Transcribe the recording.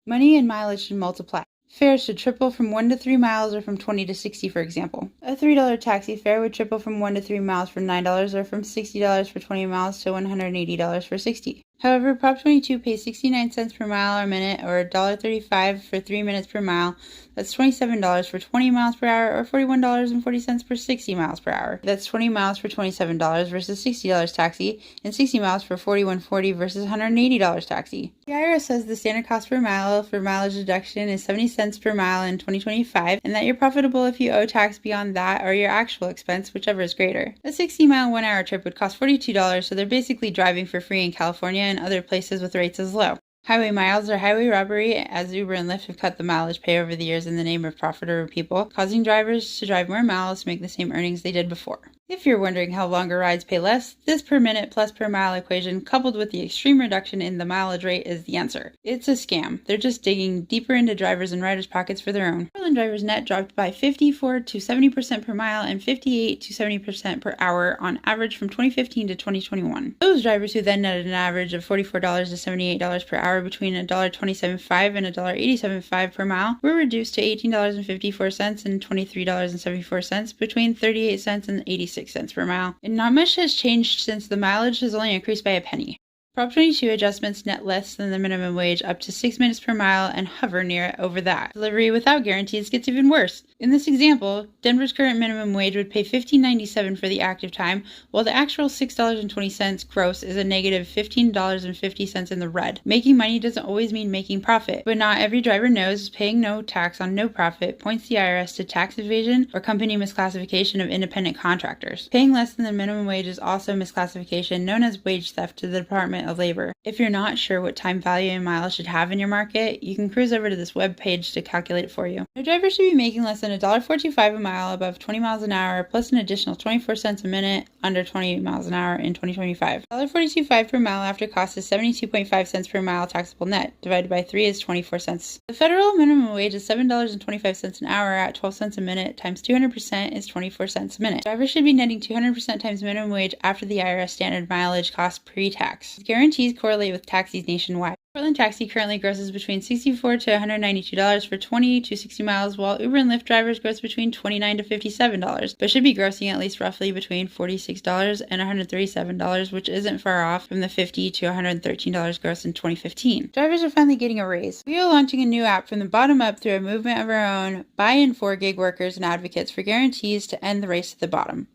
Money and mileage should multiply. Fares should triple from 1 to 3 miles or from 20 to 60, for example. A $3 taxi fare would triple from 1 to 3 miles for $9 or from $60 for 20 miles to $180 for 60. However, Prop 22 pays 69 cents per mile or minute or $1.35 for 3 minutes per mile. That's $27 for 20 miles per hour or $41.40 for 60 miles per hour. That's 20 miles for $27 versus $60 taxi and 60 miles for $41.40 versus $180 taxi. The IRS says the standard cost per mile for mileage deduction is 70 cents per mile in 2025 and that you're profitable if you owe tax beyond that or your actual expense, whichever is greater. A 60-mile 1-hour trip would cost $42, so they're basically driving for free in California and other places with rates as low. Highway miles are highway robbery, as Uber and Lyft have cut the mileage pay over the years in the name of profit over people, causing drivers to drive more miles to make the same earnings they did before. If you're wondering how longer rides pay less, this per minute plus per mile equation coupled with the extreme reduction in the mileage rate is the answer. It's a scam. They're just digging deeper into drivers' and riders' pockets for their own. Portland drivers' net dropped by 54 to 70% per mile and 58 to 70% per hour on average from 2015 to 2021. Those drivers who then netted an average of $44 to $78 per hour between $1.27.5 and $1.87.5 per mile were reduced to $18.54 and $23.74 between 38 cents and 86 cents per mile, and not much has changed since the mileage has only increased by a penny. Prop 22 adjustments net less than the minimum wage up to 6 minutes per mile and hover near it over that. Delivery without guarantees gets even worse. In this example, Denver's current minimum wage would pay $15.97 for the active time, while the actual $6.20 gross is a negative $15.50 in the red. Making money doesn't always mean making profit, but not every driver knows paying no tax on no profit points the IRS to tax evasion or company misclassification of independent contractors. Paying less than the minimum wage is also misclassification known as wage theft to the Department of Labor. If you're not sure what time value and miles should have in your market, you can cruise over to this web page to calculate it for you. No driver should be making less than $1.45 a mile above 20 miles an hour plus an additional 24 cents a minute under 20 miles an hour in 2025. $1.42.5 per mile after cost is 72.5 cents per mile taxable net. Divided by 3 is 24 cents. The federal minimum wage is $7.25 an hour at 12 cents a minute times 200% is 24 cents a minute. Drivers should be netting 200% times minimum wage after the IRS standard mileage cost pre-tax. Guarantees correlate with taxis nationwide. Portland Taxi currently grosses between $64 to $192 for 20 to 60 miles, while Uber and Lyft drivers gross between $29 to $57, but should be grossing at least roughly between $46 and $137, which isn't far off from the $50 to $113 gross in 2015. Drivers are finally getting a raise. We are launching a new app from the bottom up through a movement of our own by and for gig workers and advocates for guarantees to end the race to the bottom.